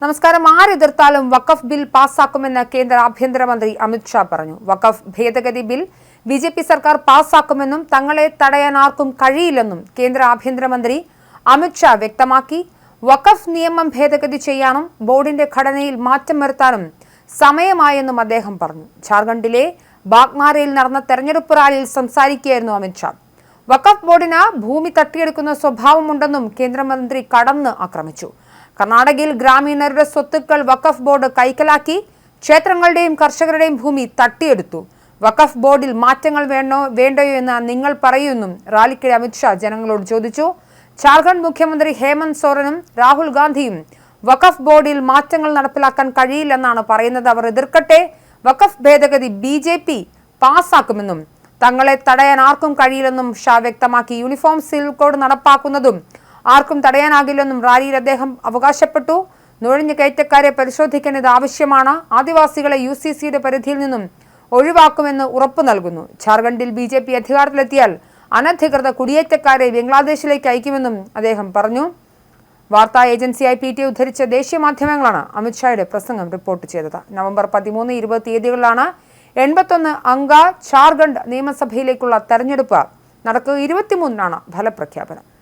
നമസ്കാരം. ആരെതിർത്താലും വഖഫ് ബിൽ പാസ്സാക്കുമെന്ന് കേന്ദ്ര ആഭ്യന്തരമന്ത്രി അമിത് ഷാ പറഞ്ഞു. വഖഫ് ഭേദഗതി ബിൽ ബിജെപി സർക്കാർ പാസ്സാക്കുമെന്നും തങ്ങളെ തടയാൻ ആർക്കും കഴിയില്ലെന്നും കേന്ദ്ര ആഭ്യന്തരമന്ത്രി അമിത് ഷാ വ്യക്തമാക്കി. വഖഫ് നിയമം ഭേദഗതി ചെയ്യാനും ബോർഡിന്റെ ഘടനയിൽ മാറ്റം വരുത്താനും സമയമായെന്നും അദ്ദേഹം പറഞ്ഞു. ജാർഖണ്ഡിലെ ബാഗ്മാരയിൽ നടന്ന തെരഞ്ഞെടുപ്പ് റാലിയിൽ സംസാരിക്കുകയായിരുന്നു അമിത് ഷാ. വഖഫ് ബോർഡിന് ഭൂമി തട്ടിയെടുക്കുന്ന സ്വഭാവമുണ്ടെന്നും കേന്ദ്രമന്ത്രി കടന്ന് ആക്രമിച്ചു. കർണാടകയിൽ ഗ്രാമീണരുടെ സ്വത്തുക്കൾ വഖഫ് ബോർഡ് കൈക്കലാക്കി. ക്ഷേത്രങ്ങളുടെയും കർഷകരുടെയും ഭൂമി തട്ടിയെടുത്തു. വഖഫ് ബോർഡിൽ മാറ്റങ്ങൾ വേണ്ടയോ എന്ന് നിങ്ങൾ പറയുമെന്നും റാലിക്കിടെ അമിത്ഷാ ജനങ്ങളോട് ചോദിച്ചു. ജാർഖണ്ഡ് മുഖ്യമന്ത്രി ഹേമന്ത് സോറനും രാഹുൽ ഗാന്ധിയും വഖഫ് ബോർഡിൽ മാറ്റങ്ങൾ നടപ്പിലാക്കാൻ കഴിയില്ലെന്നാണ് പറയുന്നത്. അവർ എതിർക്കട്ടെ. വഖഫ് ഭേദഗതി ബിജെപി പാസ്സാക്കുമെന്നും തങ്ങളെ തടയാൻ ആർക്കും കഴിയില്ലെന്നും ഷാ വ്യക്തമാക്കി. യൂണിഫോം സിവിൽ കോഡ് നടപ്പാക്കുന്നതും ആർക്കും തടയാനാകില്ലെന്നും റാലിയിൽ അദ്ദേഹം അവകാശപ്പെട്ടു. നുഴഞ്ഞു കയറ്റക്കാരെ പരിശോധിക്കേണ്ടത് ആവശ്യമാണ്. ആദിവാസികളെ UCCയുടെ പരിധിയിൽ നിന്നും ഒഴിവാക്കുമെന്ന് ഉറപ്പു നൽകുന്നു. ജാർഖണ്ഡിൽ BJP അധികാരത്തിലെത്തിയാൽ അനധികൃത കുടിയേറ്റക്കാരെ ബംഗ്ലാദേശിലേക്ക് അയക്കുമെന്നും അദ്ദേഹം പറഞ്ഞു. വാർത്താ ഏജൻസിയായി PTI ഉദ്ധരിച്ച ദേശീയ മാധ്യമങ്ങളാണ് അമിത്ഷായുടെ പ്രസംഗം റിപ്പോർട്ട് ചെയ്തത്. നവംബർ 13, 20 തീയതികളിലാണ് 81 അംഗ ജാർഖണ്ഡ് നിയമസഭയിലേക്കുള്ള തെരഞ്ഞെടുപ്പ് നടക്കുക. 23-നാണ് ഫലപ്രഖ്യാപനം.